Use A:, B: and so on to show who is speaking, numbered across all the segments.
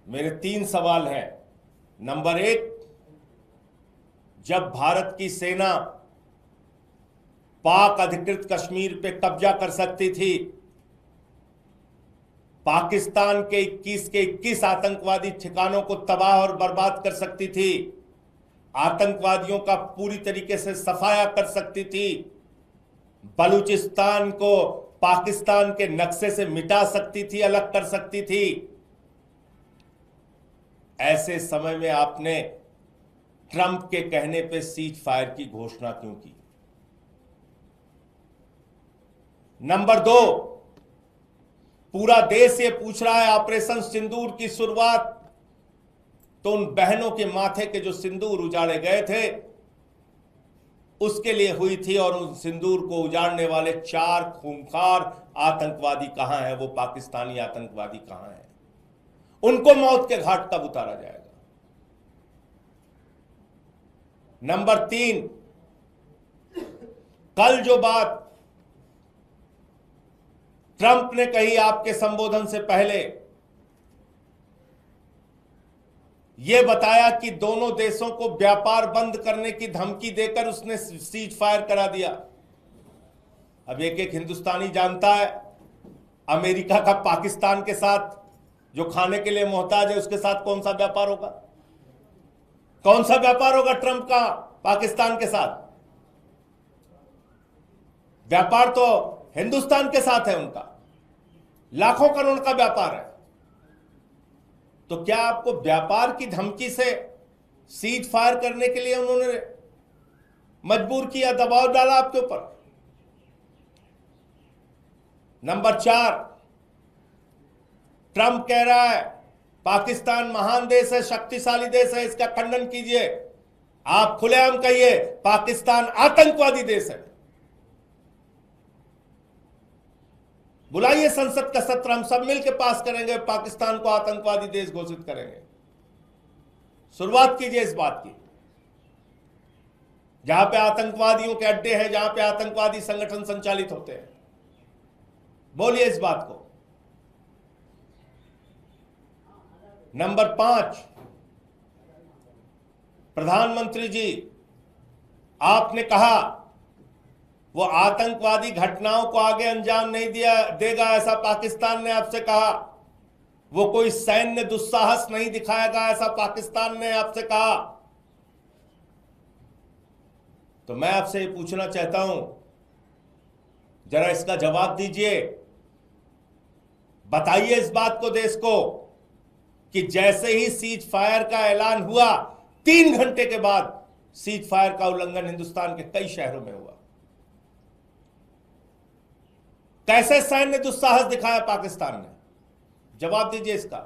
A: मेरे 3 सवाल हैं। नंबर 1, जब भारत की सेना पाक अधिकृत कश्मीर पे कब्जा कर सकती थी, पाकिस्तान के 21 आतंकवादी ठिकानों को तबाह और बर्बाद कर सकती थी, आतंकवादियों का पूरी तरीके से सफाया कर सकती थी, बलूचिस्तान को पाकिस्तान के नक्शे से मिटा सकती थी, अलग कर सकती थी, ऐसे समय में आपने ट्रंप के कहने पे सीज फायर की घोषणा क्यों की? नंबर 2, पूरा देश ये पूछ रहा है, ऑपरेशन सिंदूर की शुरुआत तो उन बहनों के माथे के जो सिंदूर उजाड़े गए थे उसके लिए हुई थी, और उन सिंदूर को उजाड़ने वाले 4 खूंखार आतंकवादी कहां हैं? वो पाकिस्तानी आतंकवादी कहां हैं? उनको मौत के घाट कब उतारा जाएगा? नंबर 3, कल जो बात ट्रंप ने कही आपके संबोधन से पहले, यह बताया कि दोनों देशों को व्यापार बंद करने की धमकी देकर उसने सीज फायर करा दिया। अब एक एक हिंदुस्तानी जानता है अमेरिका का पाकिस्तान के साथ जो खाने के लिए मोहताज है उसके साथ कौन सा व्यापार होगा? कौन सा व्यापार होगा ट्रंप का पाकिस्तान के साथ? व्यापार तो हिंदुस्तान के साथ है उनका, लाखों करोड़ का व्यापार है। तो क्या आपको व्यापार की धमकी से सीज फायर करने के लिए उन्होंने मजबूर किया, दबाव डाला आपके ऊपर? नंबर 4, ट्रंप कह रहा है पाकिस्तान महान देश है, शक्तिशाली देश है, इसका खंडन कीजिए। आप खुलेआम कहिए पाकिस्तान आतंकवादी देश है। बुलाइए संसद का सत्र, हम सब मिलकर पास करेंगे, पाकिस्तान को आतंकवादी देश घोषित करेंगे। शुरुआत कीजिए इस बात की। जहां पे आतंकवादियों के अड्डे हैं, जहां पे आतंकवादी संगठन संचालित होते हैं, बोलिए इस बात को। नंबर 5, प्रधानमंत्री जी, आपने कहा वो आतंकवादी घटनाओं को आगे अंजाम नहीं देगा, ऐसा पाकिस्तान ने आपसे कहा। वो कोई सैन्य दुस्साहस नहीं दिखाएगा, ऐसा पाकिस्तान ने आपसे कहा। तो मैं आपसे ये पूछना चाहता हूं, जरा इसका जवाब दीजिए। बताइए इस बात को देश को कि जैसे ही सीज फायर का ऐलान हुआ 3 घंटे के बाद सीज फायर का उल्लंघन हिंदुस्तान के कई शहरों में हुआ। कैसे सैन्य दुस्साहस दिखाया पाकिस्तान ने? जवाब दीजिए इसका।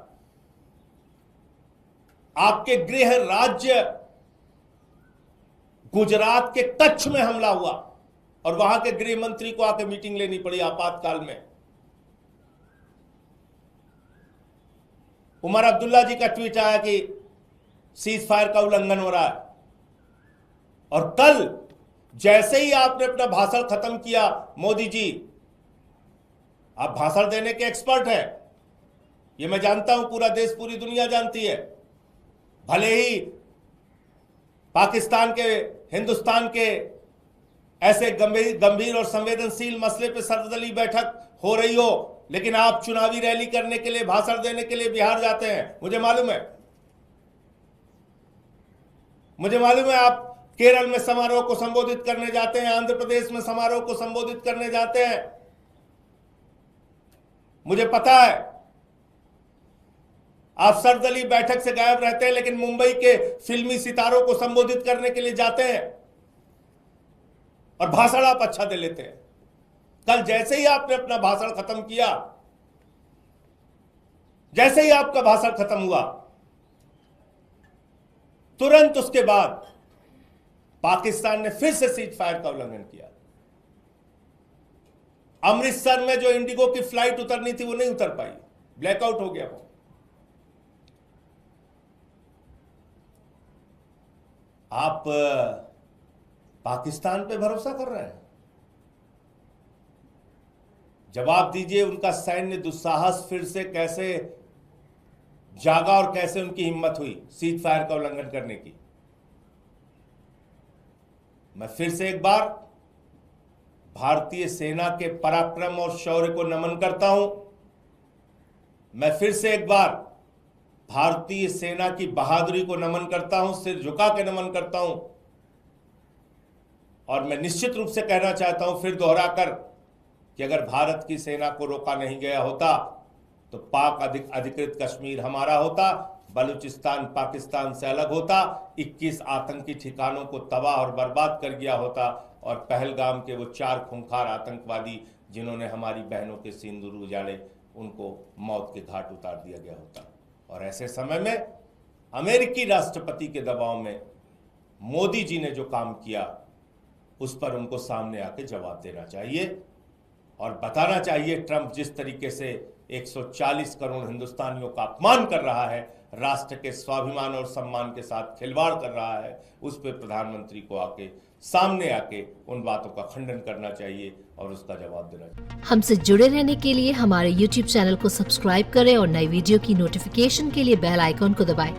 A: आपके गृह राज्य गुजरात के कच्छ में हमला हुआ और वहां के गृह मंत्री को आकर मीटिंग लेनी पड़ी आपातकाल में। उमर अब्दुल्ला जी का ट्वीट आया कि सीज फायर का उल्लंघन हो रहा है, और कल जैसे ही आपने अपना भाषण खत्म किया, मोदी जी, आप भाषण देने के एक्सपर्ट हैं, ये मैं जानता हूं, पूरा देश पूरी दुनिया जानती है। भले ही पाकिस्तान के, हिंदुस्तान के ऐसे गंभीर और संवेदनशील मसले पे सर्वदलीय बैठक हो रही हो, लेकिन आप चुनावी रैली करने के लिए, भाषण देने के लिए बिहार जाते हैं। मुझे मालूम है, मुझे मालूम है आप केरल में समारोह को संबोधित करने जाते हैं, आंध्र प्रदेश में समारोह को संबोधित करने जाते हैं। मुझे पता है आप सर्वदलीय बैठक से गायब रहते हैं, लेकिन मुंबई के फिल्मी सितारों को संबोधित करने के लिए जाते हैं और भाषण आप अच्छा दे लेते हैं। कल जैसे ही आपने अपना भाषण खत्म किया, जैसे ही आपका भाषण खत्म हुआ, तुरंत उसके बाद पाकिस्तान ने फिर से सीज फायर का उल्लंघन किया। अमृतसर में जो इंडिगो की फ्लाइट उतरनी थी वो नहीं उतर पाई, ब्लैकआउट हो गया वो। आप पाकिस्तान पे भरोसा कर रहे हैं? जवाब दीजिए, उनका सैन्य दुस्साहस फिर से कैसे जागा और कैसे उनकी हिम्मत हुई सीज फायर का उल्लंघन करने की। मैं फिर से एक बार भारतीय सेना के पराक्रम और शौर्य को नमन करता हूं। मैं फिर से एक बार भारतीय सेना की बहादुरी को नमन करता हूं, सिर झुका के नमन करता हूं। और मैं निश्चित रूप से कहना चाहता हूं फिर दोहराकर कि अगर भारत की सेना को रोका नहीं गया होता तो पाक अधिकृत कश्मीर हमारा होता, बलूचिस्तान पाकिस्तान से अलग होता, 21 आतंकी ठिकानों को तबाह और बर्बाद कर गया होता और पहलगाम के वो 4 खूंखार आतंकवादी जिन्होंने हमारी बहनों के सिंदूर उजाड़े, उनको मौत के घाट उतार दिया गया होता। और ऐसे समय में अमेरिकी राष्ट्रपति के दबाव में मोदी जी ने जो काम किया उस पर उनको सामने आके जवाब देना चाहिए और बताना चाहिए ट्रंप जिस तरीके से 140 करोड़ हिंदुस्तानियों का अपमान कर रहा है, राष्ट्र के स्वाभिमान और सम्मान के साथ खिलवाड़ कर रहा है, उस पर प्रधानमंत्री को सामने आके उन बातों का खंडन करना चाहिए और उसका जवाब देना चाहिए।
B: हमसे जुड़े रहने के लिए हमारे YouTube चैनल को सब्सक्राइब करें और नई वीडियो की नोटिफिकेशन के लिए बेल आइकॉन को दबाएं।